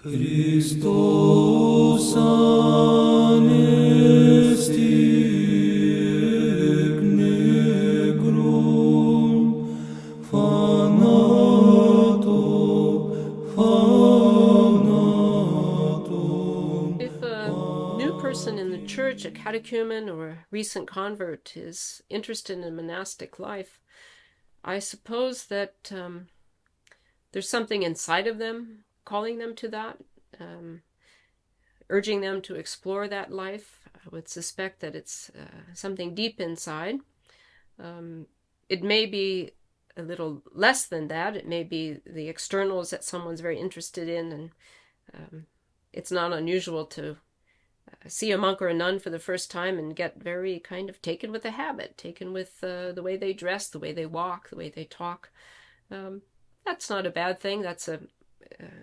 Christos anesti negrum fanato fanato. If a new person in the church, a catechumen or a recent convert, is interested in monastic life, I suppose that there's something inside of them calling them to that, urging them to explore that life. I would suspect that it's something deep inside. It may be a little less than that. It may be the externals that someone's very interested in, and it's not unusual to see a monk or a nun for the first time and get very kind of taken with the habit, taken with the way they dress, the way they walk, the way they talk. That's not a bad thing. That's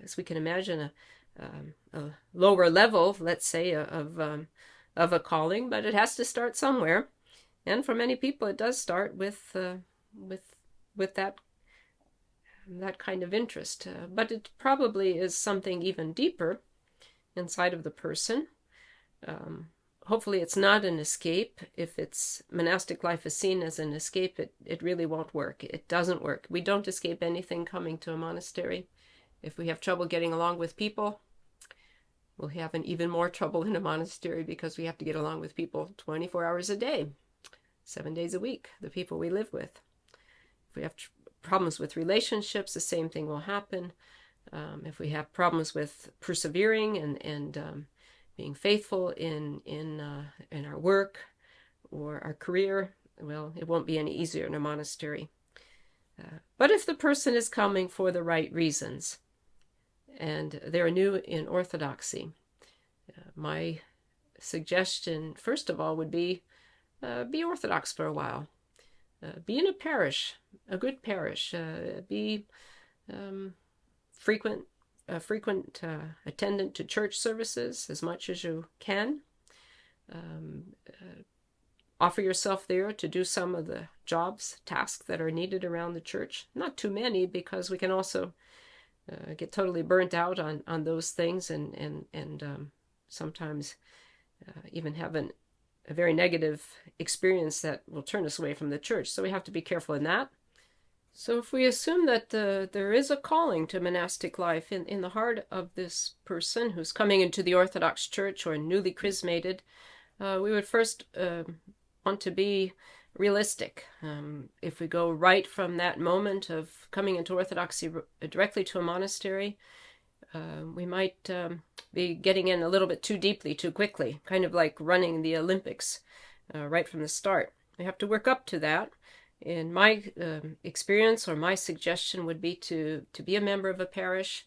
as we can imagine, a lower level, let's say, of a calling, but it has to start somewhere. And for many people, it does start with that kind of interest. But it probably is something even deeper inside of the person. Hopefully it's not an escape. If it's monastic life is seen as an escape, it really won't work. It doesn't work. We don't escape anything coming to a monastery. If we have trouble getting along with people, we'll have an even more trouble in a monastery because we have to get along with people 24 hours a day, 7 days a week, the people we live with. If we have problems with relationships, the same thing will happen. If we have problems with persevering and being faithful in our work or our career, well, it won't be any easier in a monastery. But if the person is coming for the right reasons and they're new in Orthodoxy, my suggestion, first of all, would be Orthodox for a while. Be in a parish, a good parish. Be frequent attendant to church services as much as you can. Offer yourself there to do some of the jobs, tasks that are needed around the church. Not too many, because we can also get totally burnt out on those things and sometimes even have a very negative experience that will turn us away from the church. So we have to be careful in that. So if we assume that there is a calling to monastic life in the heart of this person who's coming into the Orthodox Church or newly chrismated, we would first want to be realistic. If we go right from that moment of coming into Orthodoxy directly to a monastery, we might be getting in a little bit too deeply, too quickly, kind of like running the Olympics right from the start. We have to work up to that. In my experience, or my suggestion would be to be a member of a parish,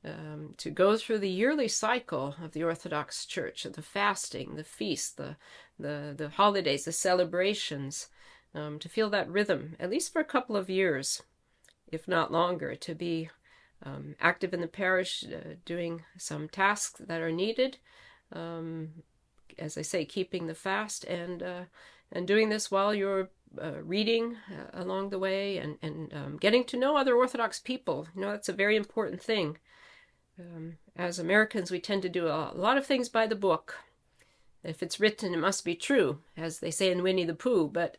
to go through the yearly cycle of the Orthodox Church, the fasting, the feast, the holidays, the celebrations, to feel that rhythm, at least for a couple of years, if not longer, to be active in the parish, doing some tasks that are needed, as I say, keeping the fast, and doing this while you're reading along the way and getting to know other Orthodox people. That's a very important thing. As Americans, we tend to do a lot of things by the book. If it's written, it must be true, as they say in Winnie the Pooh. But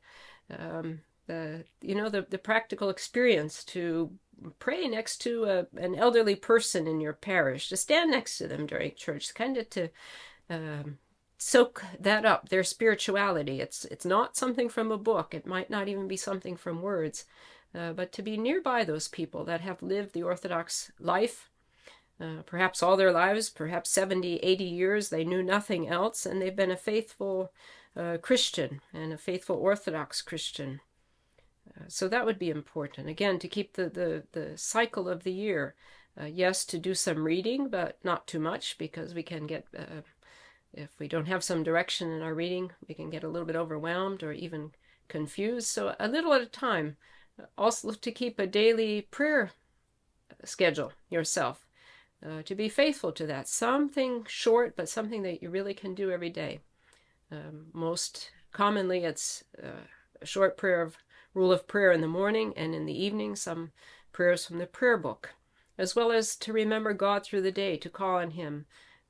the practical experience to pray next to an elderly person in your parish, to stand next to them during church, kind of to soak that up, their spirituality. It's not something from a book. It might not even be something from words, but to be nearby those people that have lived the Orthodox life, perhaps all their lives, perhaps 70, 80 years, they knew nothing else, and they've been a faithful Christian and a faithful Orthodox Christian. So that would be important. Again, to keep the cycle of the year. Yes, to do some reading, but not too much, because we can get... if we don't have some direction in our reading, we can get a little bit overwhelmed or even confused. So a little at a time. Also to keep a daily prayer schedule yourself, to be faithful to that. Something short, but something that you really can do every day. Most commonly, it's a short rule of prayer in the morning, and in the evening, some prayers from the prayer book. as well as to remember God through the day, to call on Him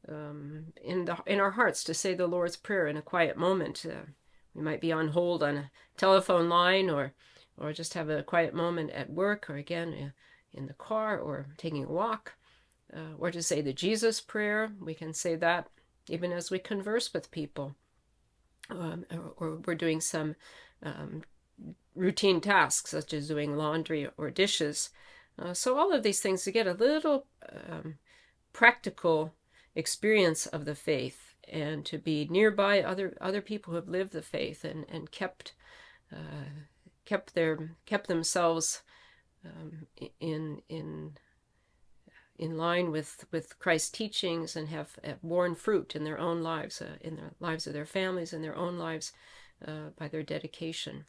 in our hearts, to say the Lord's Prayer in a quiet moment. We might be on hold on a telephone line, or just have a quiet moment at work, or again in the car, or taking a walk, or to say the Jesus Prayer. We can say that even as we converse with people, or we're doing some routine tasks such as doing laundry or dishes. So all of these things to get a little practical experience of the faith, and to be nearby other people who have lived the faith and kept themselves in line with Christ's teachings, and have borne fruit in their own lives, in the lives of their families, in their own lives, by their dedication.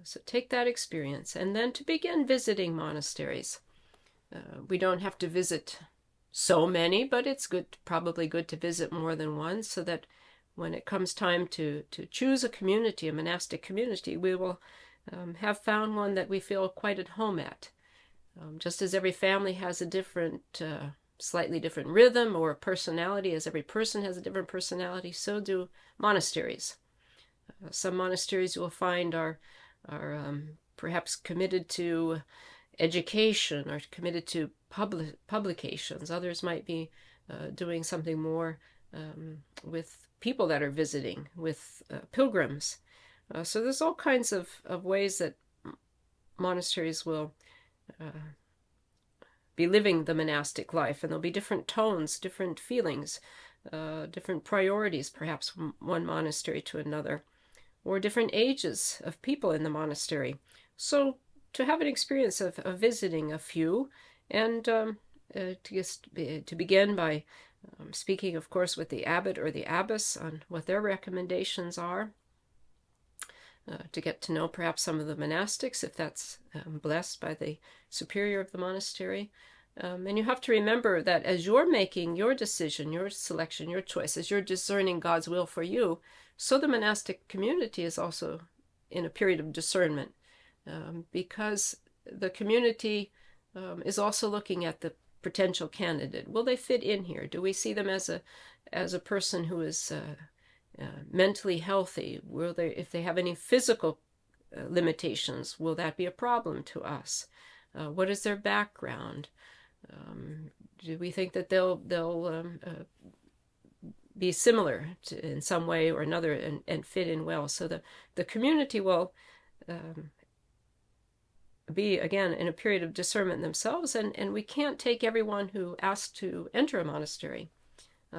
So take that experience, and then to begin visiting monasteries. We don't have to visit so many, but it's probably good to visit more than one, so that when it comes time to choose a community, a monastic community, we will have found one that we feel quite at home at. Just as every family has a different, slightly different rhythm or personality, as every person has a different personality, so do monasteries. Some monasteries you will find are perhaps committed to education, or committed to publications. Others might be doing something more with people that are visiting, with pilgrims. So there's all kinds of ways that monasteries will be living the monastic life, and there'll be different tones, different feelings, different priorities, perhaps from one monastery to another, or different ages of people in the monastery. So to have an experience of visiting a few, and to begin by speaking, of course, with the abbot or the abbess on what their recommendations are, to get to know perhaps some of the monastics, if that's blessed by the superior of the monastery. And you have to remember that as you're making your decision, your selection, your choice, as you're discerning God's will for you, so the monastic community is also in a period of discernment, because the community is also looking at the potential candidate. Will they fit in here? Do we see them as a person who is mentally healthy? Will they, if they have any physical limitations, will that be a problem to us? What is their background? Do we think that they'll be similar in some way or another, and fit in well? So the community will be, again, in a period of discernment themselves, and we can't take everyone who asks to enter a monastery.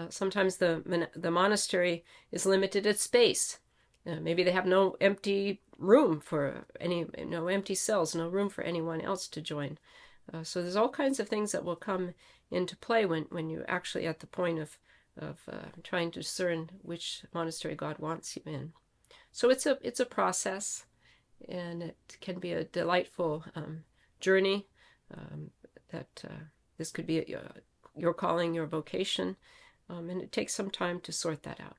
Sometimes the monastery is limited at space. Maybe they have no empty room for no empty cells, no room for anyone else to join. So there's all kinds of things that will come into play when you're actually at the point of trying to discern which monastery God wants you in. So it's a process, and it can be a delightful journey. That this could be your calling, your vocation, and it takes some time to sort that out.